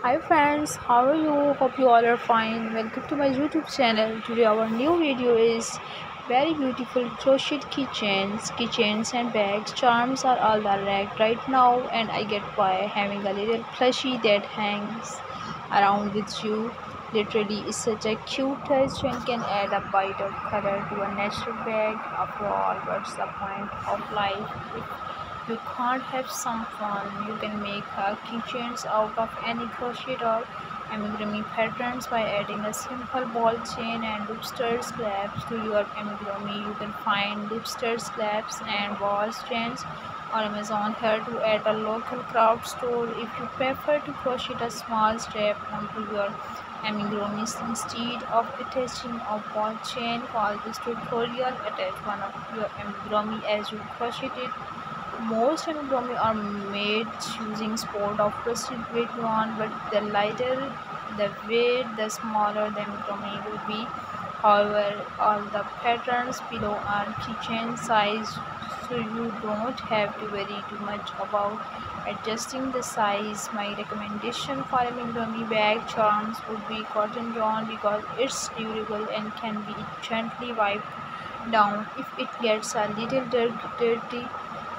Hi friends, how are you? Hope you all are fine. Welcome to my YouTube channel. Today our new video is very beautiful crochet keychains and bags. Charms are all the rag right now, and I get why having a little plushie that hangs around with you literally is such a cute touch and can add a bite of color to a natural bag. After all, what's the point of life if you can't have some fun? You can make keychains out of any crochet or amigurumi patterns by adding a simple ball chain and loopster scraps to your amigurumi. You can find loopster scraps and ball chains on Amazon here to at a local craft store. If you prefer to crochet a small strap onto your amigurumi instead of attaching a ball chain, follow this tutorial. Attach one of your amigurumi as you crochet it. Most amigurumi are made using sport of rusted weight yarn, but the lighter the weight, the smaller the amigurumi will be. However, all the patterns below are keychain size, so you don't have to worry too much about adjusting the size. My recommendation for amigurumi bag charms would be cotton yarn because it's durable and can be gently wiped down if it gets a little dirty.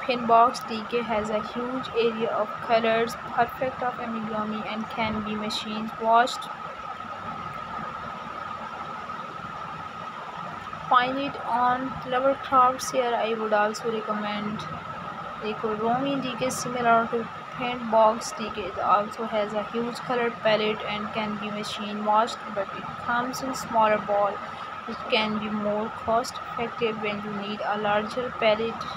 Pinbox DK has a huge area of colors, perfect of amigurumi, and can be machine washed. Find it on Clever Crafts. Here I would also recommend Romi DK, similar to Paintbox DK. It also has a huge color palette and can be machine washed, but it comes in smaller ball, which can be more cost effective when you need a larger palette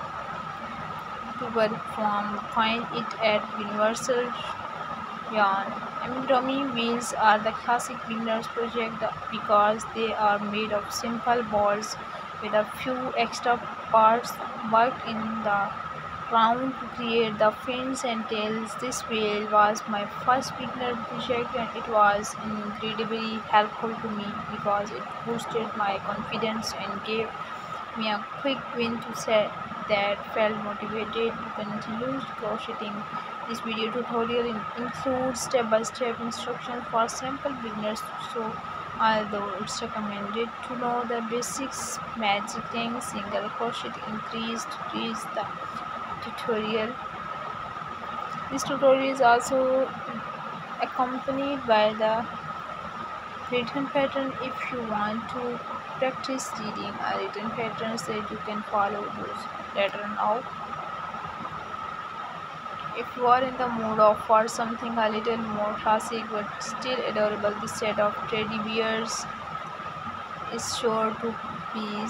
to work from. Find it at Universal Yarn. Amigurumi wheels are the classic beginner's project because they are made of simple balls with a few extra parts worked in the round to create the fins and tails. This wheel was my first beginner project and it was incredibly helpful to me because it boosted my confidence and gave me a quick win to say that felt motivated to continue crocheting. This video tutorial includes step-by-step instructions for simple beginners, so although it's recommended to know the basics, magic things, single crochet increased is the tutorial. This tutorial is also accompanied by the written pattern if you want to practice reading a written patterns that you can follow those later now. If you are in the mood of for something a little more classic but still adorable, this set of teddy bears is sure to be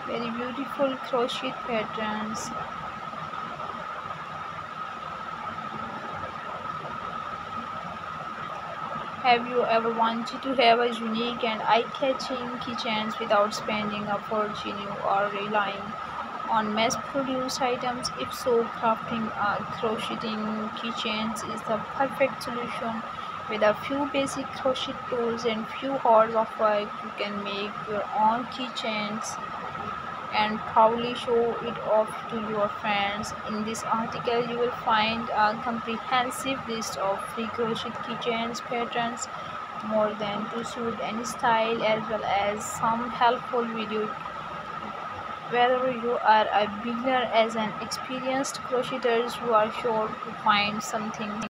very beautiful crochet patterns. Have you ever wanted to have a unique and eye-catching keychains without spending a fortune or relying on mass-produced items? If so, crafting crocheting keychains is the perfect solution. With a few basic crochet tools and few hours of work, you can make your own keychains and proudly show it off to your friends. In this article, you will find a comprehensive list of free crochet keychains patterns, more than to suit any style, as well as some helpful videos. Whether you are a beginner as an experienced crocheter, you are sure to find something